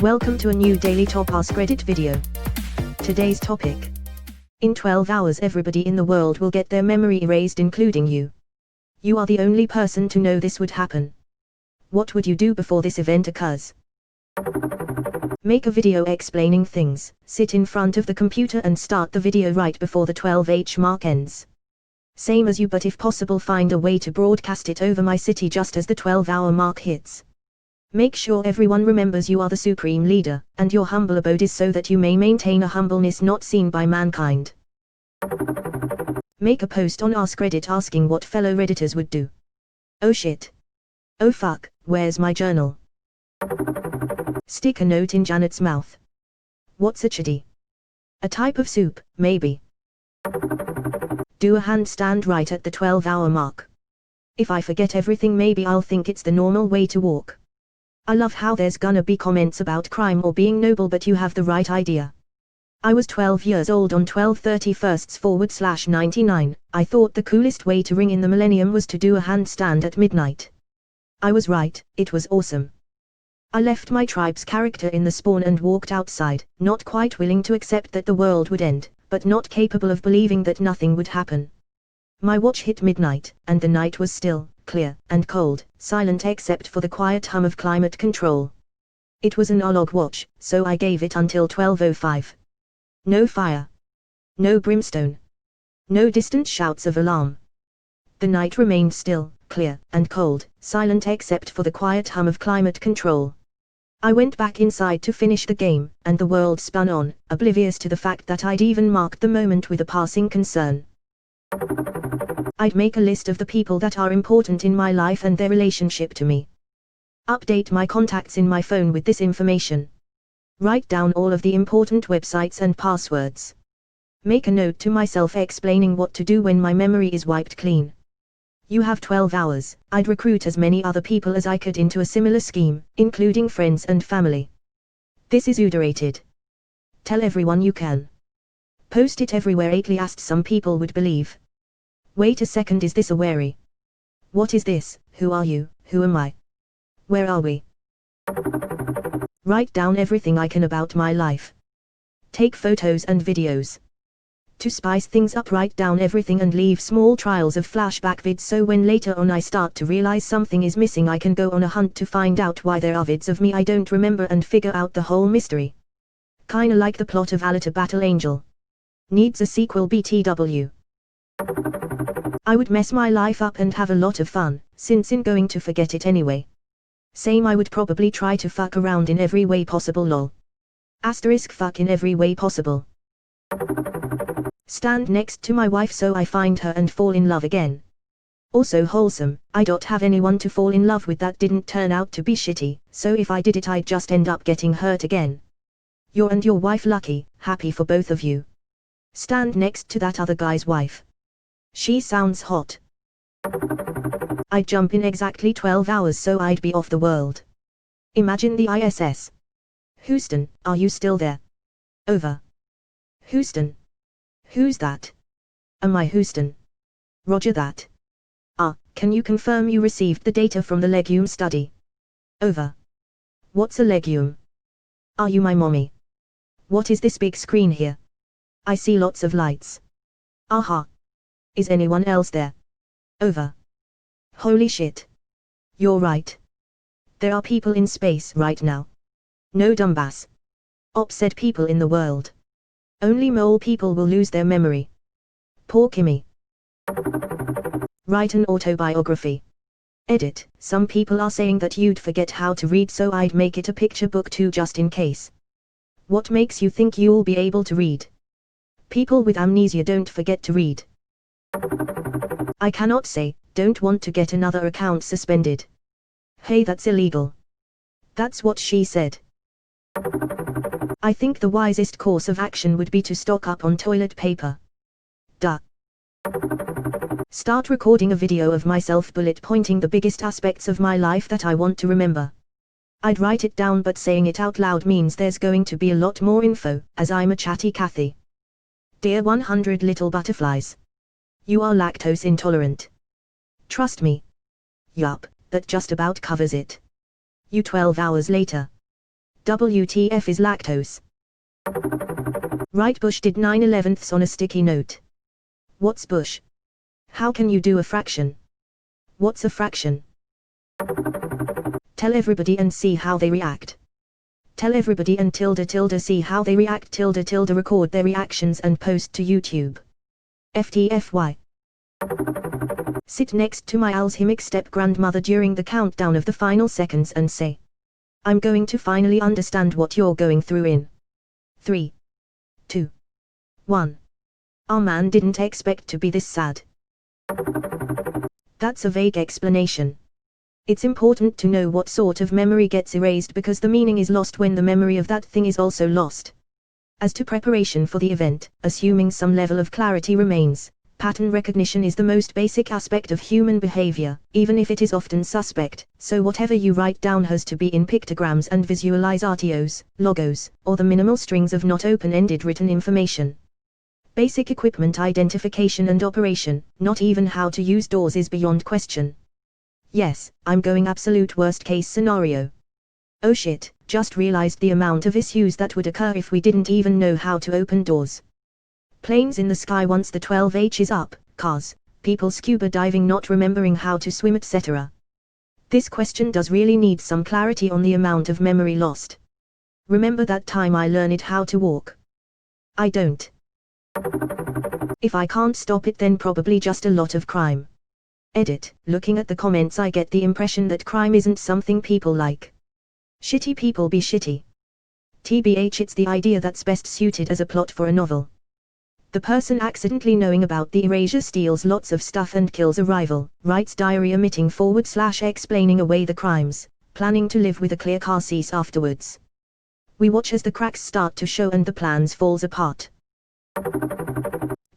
Welcome to a new daily top Askreddit video. Today's topic. In 12 hours everybody in the world will get their memory erased, including you. You are the only person to know this would happen. What would you do before this event occurs? Make a video explaining things, sit in front of the computer and start the video right before the 12h mark ends. Same as you, but if possible find a way to broadcast it over my city just as the 12-hour mark hits. Make sure everyone remembers you are the supreme leader, and your humble abode is so that you may maintain a humbleness not seen by mankind. Make a post on Askreddit asking what fellow Redditors would do. Oh shit. Oh fuck, where's my journal? Stick a note in Janet's mouth. What's a chitty? A type of soup, maybe. Do a handstand right at the 12-hour mark. If I forget everything, maybe I'll think it's the normal way to walk. I love how there's gonna be comments about crime or being noble, but you have the right idea. I was 12 years old on 12/31/99. I thought the coolest way to ring in the millennium was to do a handstand at midnight. I was right, it was awesome. I left my tribe's character in the spawn and walked outside, not quite willing to accept that the world would end, but not capable of believing that nothing would happen. My watch hit midnight, and the night was still, clear, and cold, silent except for the quiet hum of climate control. It was an Aug watch, so I gave it until 12:05. No fire. No brimstone. No distant shouts of alarm. The night remained still, clear, and cold, silent except for the quiet hum of climate control. I went back inside to finish the game, and the world spun on, oblivious to the fact that I'd even marked the moment with a passing concern. I'd make a list of the people that are important in my life and their relationship to me. Update my contacts in my phone with this information. Write down all of the important websites and passwords. Make a note to myself explaining what to do when my memory is wiped clean. You have 12 hours, I'd recruit as many other people as I could into a similar scheme, including friends and family. This is underrated. Tell everyone you can. Post it everywhere. At least some people would believe. Wait a second, is this a wary? What is this? Who are you? Who am I? Where are we? Write down everything I can about my life. Take photos and videos. To spice things up, write down everything and leave small trials of flashback vids so when later on I start to realize something is missing, I can go on a hunt to find out why there are vids of me I don't remember and figure out the whole mystery. Kinda like the plot of Alita Battle Angel. Needs a sequel BTW. I would mess my life up and have a lot of fun, since I'm going to forget it anyway. Same, I would probably try to fuck around in every way possible, lol. Asterisk fuck in every way possible. Stand next to my wife so I find her and fall in love again. Also wholesome, I don't have anyone to fall in love with that didn't turn out to be shitty, so if I did it I'd just end up getting hurt again. You're and your wife lucky, happy for both of you. Stand next to that other guy's wife. She sounds hot. I'd jump in exactly 12 hours so I'd be off the world. Imagine the ISS. Houston, are you still there? Over. Houston. Who's that? Am I Houston? Roger that. Can you confirm you received the data from the legume study? Over. What's a legume? Are you my mommy? What is this big screen here? I see lots of lights. Aha. Is anyone else there? Over. Holy shit. You're right. There are people in space right now. No dumbass. Upset people in the world. Only mole people will lose their memory. Poor Kimmy. Write an autobiography. Edit. Some people are saying that you'd forget how to read, so I'd make it a picture book too just in case. What makes you think you'll be able to read? People with amnesia don't forget to read. I cannot say, don't want to get another account suspended. Hey, that's illegal. That's what she said. I think the wisest course of action would be to stock up on toilet paper. Duh. Start recording a video of myself bullet pointing the biggest aspects of my life that I want to remember. I'd write it down, but saying it out loud means there's going to be a lot more info, as I'm a chatty Cathy. Dear 100 little butterflies. You are lactose intolerant. Trust me. Yup, that just about covers it. You 12 hours later. WTF is lactose? Right, Bush did 9/11ths on a sticky note. What's Bush? How can you do a fraction? What's a fraction? Tell everybody and see how they react. Tell everybody and tilde see how they react tilde record their reactions and post to YouTube. FTFY. Sit next to my alzheimer's step-grandmother during the countdown of the final seconds and say, I'm going to finally understand what you're going through in 3, 2, 1. Our man didn't expect to be this sad. That's a vague explanation. It's important to know what sort of memory gets erased because the meaning is lost when the memory of that thing is also lost. As to preparation for the event, assuming some level of clarity remains, pattern recognition is the most basic aspect of human behavior, even if it is often suspect, so whatever you write down has to be in pictograms and visualize RTOs, logos, or the minimal strings of not open-ended written information. Basic equipment identification and operation, not even how to use doors is beyond question. Yes, I'm going absolute worst case scenario. Oh shit, just realized the amount of issues that would occur if we didn't even know how to open doors. Planes in the sky once the 12H is up, cars, people scuba diving not remembering how to swim etc. This question does really need some clarity on the amount of memory lost. Remember that time I learned how to walk? I don't. If I can't stop it then probably just a lot of crime. Edit, looking at the comments I get the impression that crime isn't something people like. Shitty people be shitty. TBH, it's the idea that's best suited as a plot for a novel. The person accidentally knowing about the erasure steals lots of stuff and kills a rival, writes diary omitting / explaining away the crimes, planning to live with a clear car cease afterwards. We watch as the cracks start to show and the plans falls apart.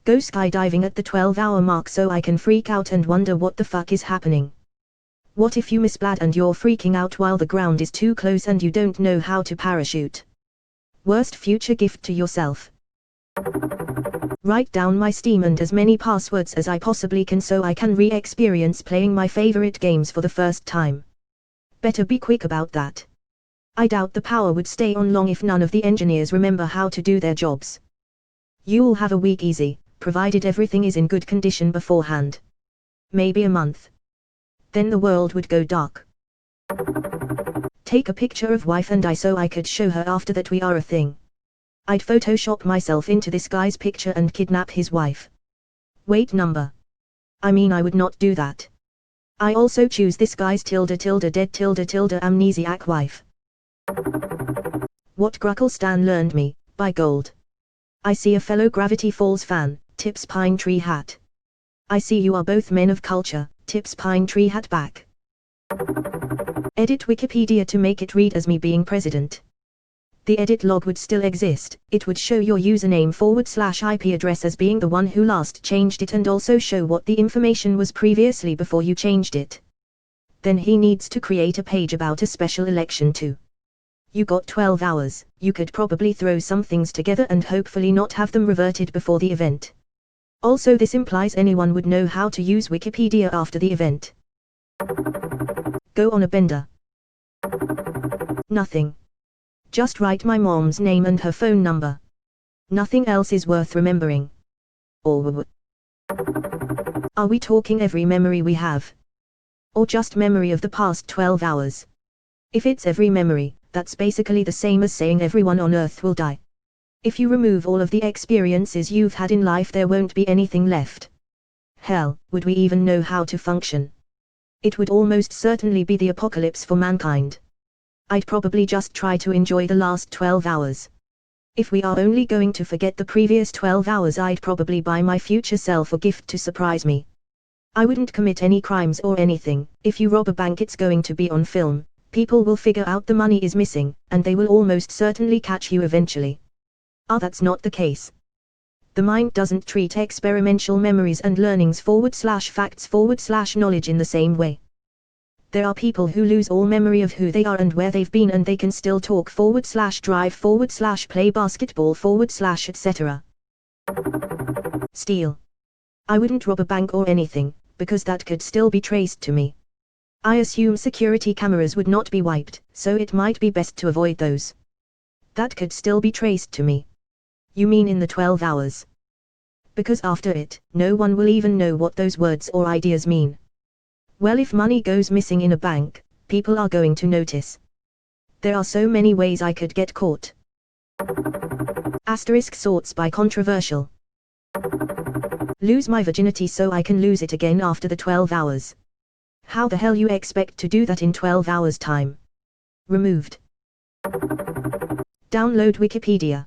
Go skydiving at the 12-hour mark so I can freak out and wonder what the fuck is happening. What if you misblad and you're freaking out while the ground is too close and you don't know how to parachute? Worst future gift to yourself. Write down my Steam and as many passwords as I possibly can so I can re-experience playing my favorite games for the first time. Better be quick about that. I doubt the power would stay on long if none of the engineers remember how to do their jobs. You'll have a week easy, provided everything is in good condition beforehand. Maybe a month. Then the world would go dark. Take a picture of wife and I so I could show her after that we are a thing. I'd Photoshop myself into this guy's picture and kidnap his wife. Wait, number. I mean I would not do that. I also choose this guy's dead amnesiac wife. What Gruckle Stan learned me, by Gold. I see a fellow Gravity Falls fan, tips Pine Tree Hat. I see you are both men of culture, tips Pine Tree Hat back. Edit Wikipedia to make it read as me being president. The edit log would still exist, it would show your username / IP address as being the one who last changed it and also show what the information was previously before you changed it. Then he needs to create a page about a special election too. You got 12 hours, you could probably throw some things together and hopefully not have them reverted before the event. Also this implies anyone would know how to use Wikipedia after the event. Go on a bender. Nothing. Just write my mom's name and her phone number. Nothing else is worth remembering. Or are we talking every memory we have? Or just memory of the past 12 hours? If it's every memory, that's basically the same as saying everyone on Earth will die. If you remove all of the experiences you've had in life there won't be anything left. Hell, would we even know how to function? It would almost certainly be the apocalypse for mankind. I'd probably just try to enjoy the last 12 hours. If we are only going to forget the previous 12 hours I'd probably buy my future self a gift to surprise me. I wouldn't commit any crimes or anything. If you rob a bank it's going to be on film, people will figure out the money is missing, and they will almost certainly catch you eventually. That's not the case. The mind doesn't treat experimental memories and learnings /facts /knowledge in the same way. There are people who lose all memory of who they are and where they've been and they can still talk /drive /play basketball etc. Steal. I wouldn't rob a bank or anything, because that could still be traced to me. I assume security cameras would not be wiped, so it might be best to avoid those. That could still be traced to me. You mean in the 12 hours? Because after it, no one will even know what those words or ideas mean. Well, if money goes missing in a bank, people are going to notice. There are so many ways I could get caught. Asterisk sorts by controversial. Lose my virginity so I can lose it again after the 12 hours. How the hell you expect to do that in 12 hours time? Removed. Download Wikipedia.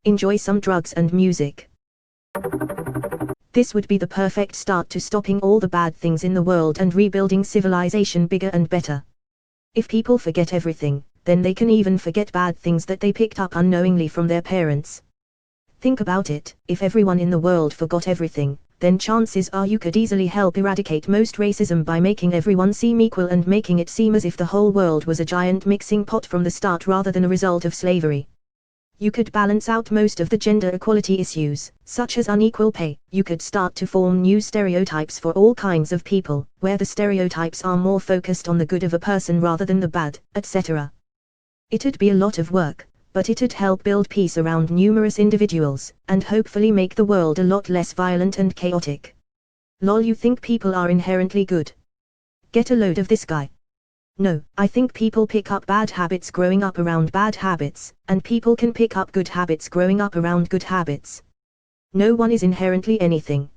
Enjoy some drugs and music. This would be the perfect start to stopping all the bad things in the world and rebuilding civilization bigger and better. If people forget everything, then they can even forget bad things that they picked up unknowingly from their parents. Think about it, if everyone in the world forgot everything, then chances are you could easily help eradicate most racism by making everyone seem equal and making it seem as if the whole world was a giant mixing pot from the start rather than a result of slavery. You could balance out most of the gender equality issues, such as unequal pay. You could start to form new stereotypes for all kinds of people, where the stereotypes are more focused on the good of a person rather than the bad, etc. It'd be a lot of work, but it'd help build peace around numerous individuals, and hopefully make the world a lot less violent and chaotic. Lol, you think people are inherently good? Get a load of this guy. No, I think people pick up bad habits growing up around bad habits, and people can pick up good habits growing up around good habits. No one is inherently anything.